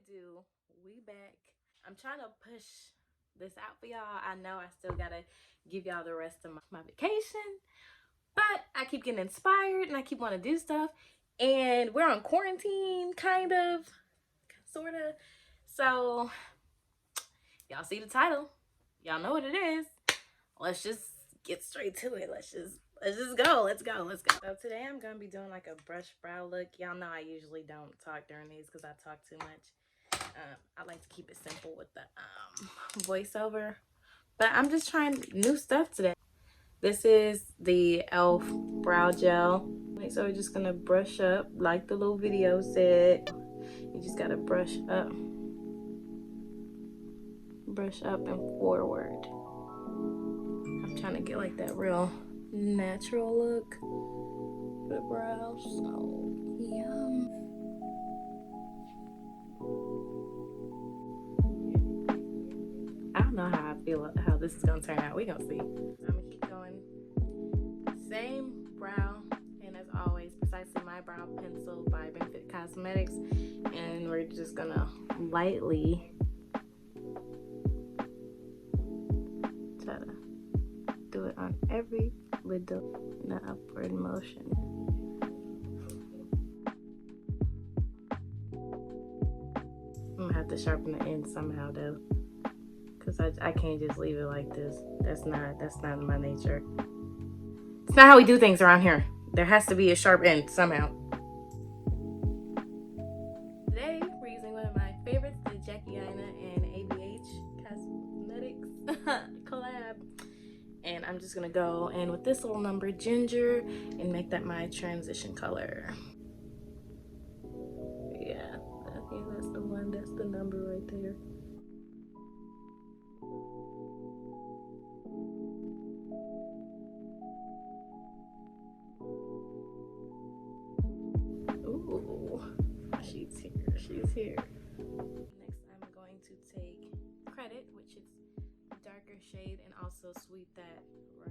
do? We back. I'm trying to push this out for y'all. I know I still gotta give y'all the rest of my vacation, but I keep getting inspired and I keep wanting to do stuff. And we're on quarantine, kind of, sort of. So y'all see the title. Y'all know what it is. Let's just get straight to it. Let's just go. Let's go. So today I'm gonna be doing like a brush brow look. Y'all know I usually don't talk during these because I talk too much. I like to keep it simple with the voiceover, but I'm just trying new stuff today. This is the e.l.f. brow gel. So we're just gonna brush up like the little video said. You just gotta brush up and forward. I'm trying to get like that real natural look for the brows. So yeah. I don't know how I feel how this is gonna turn out. We gonna see. I'm gonna keep going. Same brow, and as always, precisely my brow pencil by Benefit Cosmetics, and we're just gonna lightly try to do it on every little in an upward motion. I'm gonna have to sharpen the end somehow though, because I can't just leave it like this. That's not my nature. It's not how we do things around here. There has to be a sharp end somehow. Today we're using one of my favorites, the Jackie Aina and ABH Cosmetics collab. And I'm just gonna go in with this little number, Ginger, and make that my transition color. Yeah, I think that's the one. That's the number right there. Ooh, she's here. Next, I'm going to take Credit, which is darker shade, and also sweep that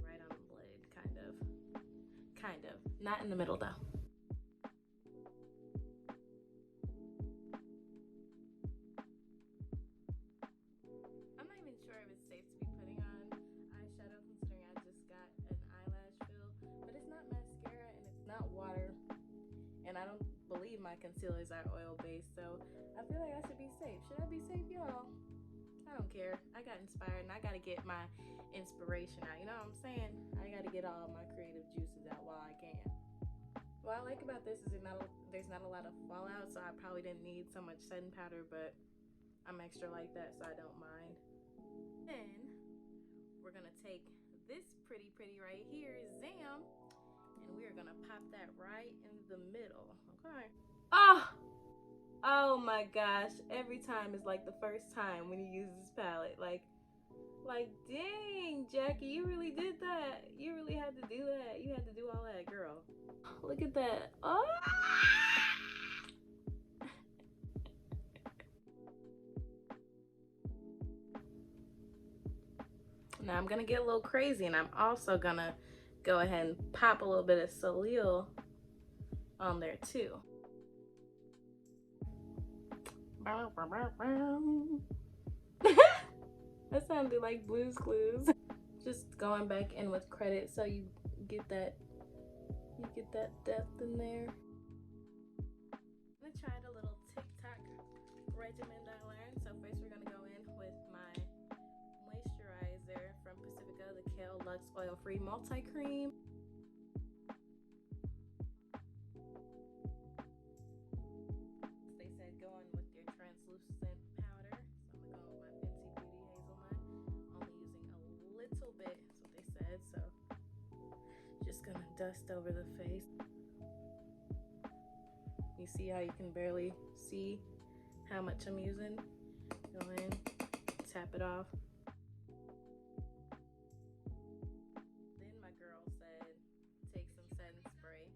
right on the lid, kind of. Not in the middle though. I'm not even sure if it's safe to be putting on eyeshadow considering I just got an eyelash fill, but it's not mascara and it's not water, and I don't believe my concealers are oil-based, so I feel like I should be safe. Should I be safe, y'all? I don't care. I got inspired and I gotta get my inspiration out. You know what I'm saying? I gotta get all my creative juices out while I can. What I like about this is there's not a lot of fallout, so I probably didn't need so much setting powder, but I'm extra like that, so I don't mind. Then we're gonna take this pretty right here, Zam, and we are gonna pop that right in the middle. Okay. Oh my gosh, every time is like the first time when you use this palette. Like dang, Jackie, you really did that. You really had to do that. You had to do all that, girl. Look at that. Oh! Now I'm gonna get a little crazy, and I'm also gonna go ahead and pop a little bit of Soleil on there too. That sounded like Blue's Clues. Just going back in with Credit so you get that depth in there. I'm gonna try the little TikTok regimen that I learned. So first we're gonna go in with my moisturizer from Pacifica, the Kale Luxe Oil Free Multi Cream. They said go in with your translucent powder. So I'm gonna go with my Fenty Beauty Hazelnut. Only using a little bit, that's what they said. So just gonna dust over the face. You see how you can barely see how much I'm using? Go in, tap it off. Then my girl said, take some setting spray.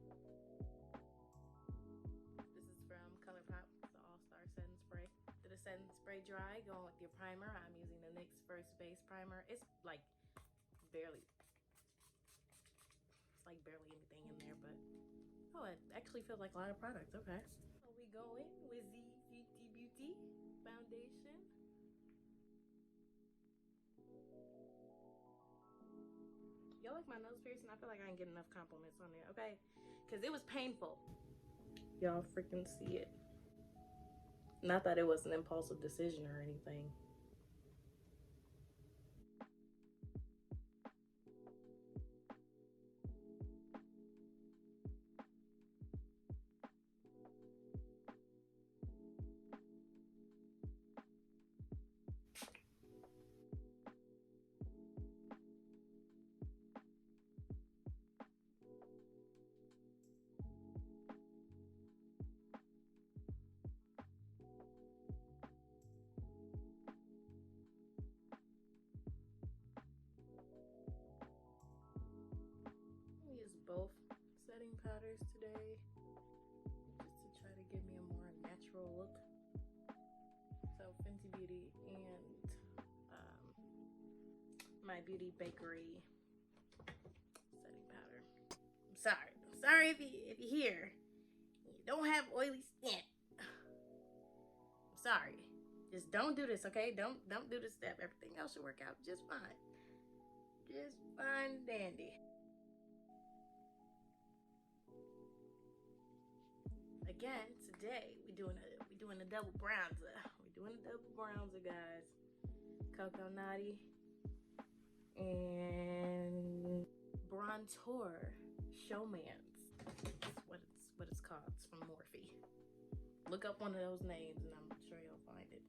This is from ColourPop, the All-Star setting spray. Did the setting spray dry? Going with your primer. I'm using the NYX First Base Primer. It's like barely anything in there, but oh, it actually feels like a lot of product. Okay. So we go in with the Fenty Beauty foundation. Y'all like my nose piercing? I feel like I ain't getting enough compliments on it, okay? Because it was painful. Y'all freaking see it. Not that it was an impulsive decision or anything. I use both setting powders today just to try to give me a more natural look. So Fenty Beauty and my Beauty Bakery setting powder. I'm sorry if you hear you don't have oily skin. I'm sorry. Just don't do this, okay? Don't do this step. Everything else should work out just fine. Just fine, dandy. Again, today we doing a double bronzer. We're doing a double bronzer, guys. Cocoa Naughty and Bronzer Showman's. That's what it's called. It's from Morphe. Look up one of those names and I'm sure you'll find it.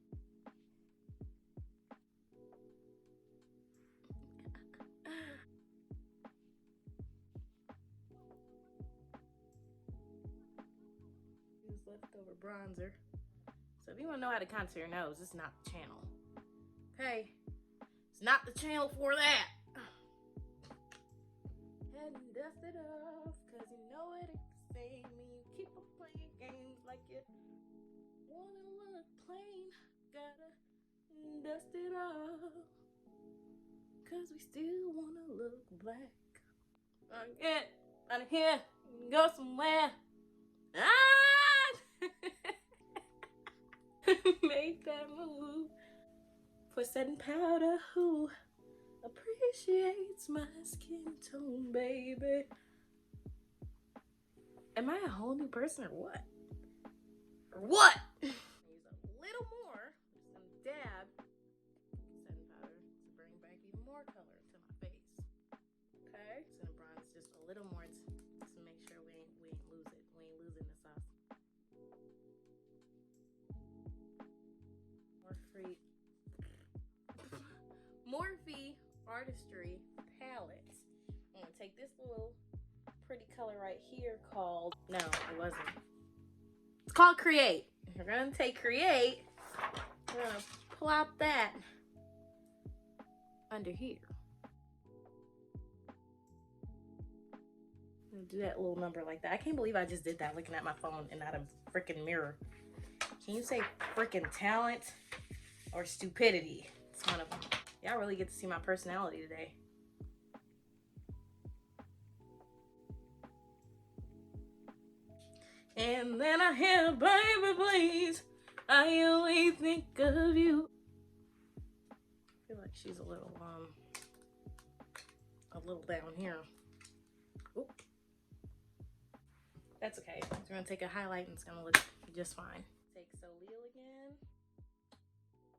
Use leftover bronzer. So if you want to know how to contour your nose, it's not the channel. Okay? It's not the channel for that. And dust it off, cause you know it excites me. You keep on playing games like you wanna look plain. Gotta dust it off, cause we still wanna look black. Get out of here, go somewhere. Ah! Make that move for setting powder. Who appreciates my skin tone, baby? Am I a whole new person or what? Or what? Use a little more, some dab setting powder to bring back even more color to my face. Okay, so the bronze just a little more to make sure we ain't lose it. We ain't losing the sauce. Morphe Artistry palette. I'm gonna take this little pretty color right here called, no, it wasn't. It's called Create. We're gonna take Create. We're gonna plop that under here. I'm gonna do that little number like that. I can't believe I just did that looking at my phone and not a freaking mirror. Can you say freaking talent or stupidity? It's one of them. Y'all really get to see my personality today. And then I hear, baby, please, I only think of you. I feel like she's a little down here. Oop. That's okay. We're gonna take a highlight and it's gonna look just fine. Take Soleil again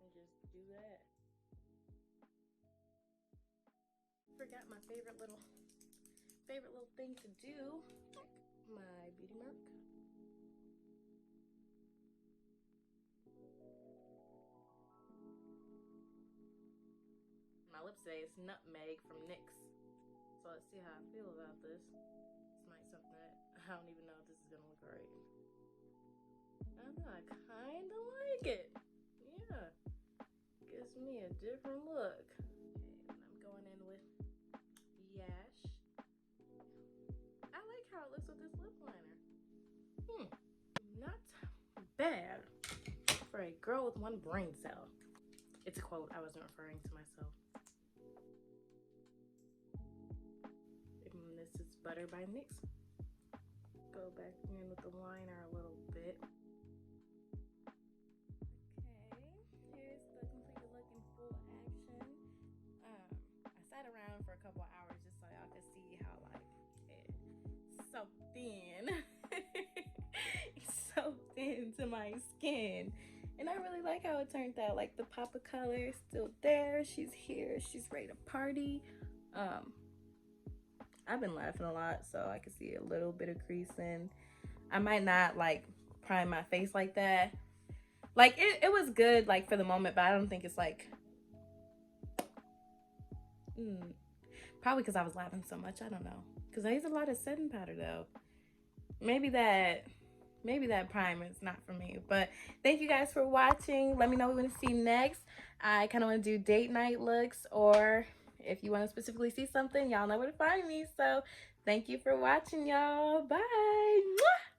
and just do that. Forgot my favorite little thing to do, like my beauty mark. My lips today is Nutmeg from NYX. So let's see how I feel about this. This might be something that I don't even know if this is gonna look right. I know, I kinda like it. Yeah. Gives me a different look. Okay, and I'm going in with Yash. I like how it looks with this lip liner. Not bad for a girl with one brain cell. It's a quote, I wasn't referring to myself. And this is Butter by NYX. Go back in with the liner a little bit. Okay. thin. It's so thin to my skin. And I really like how it turned out. Like the pop of color is still there. She's here. She's ready to party. I've been laughing a lot, so I can see a little bit of creasing. I might not like prime my face like that. Like it was good like for the moment, but I don't think it's like probably because I was laughing so much. I don't know, because I use a lot of setting powder though. Maybe that primer is not for me. But thank you guys for watching. Let me know what you want to see next. I kind of want to do date night looks, or if you want to specifically see something, y'all know where to find me. So thank you for watching, y'all. Bye. Mwah!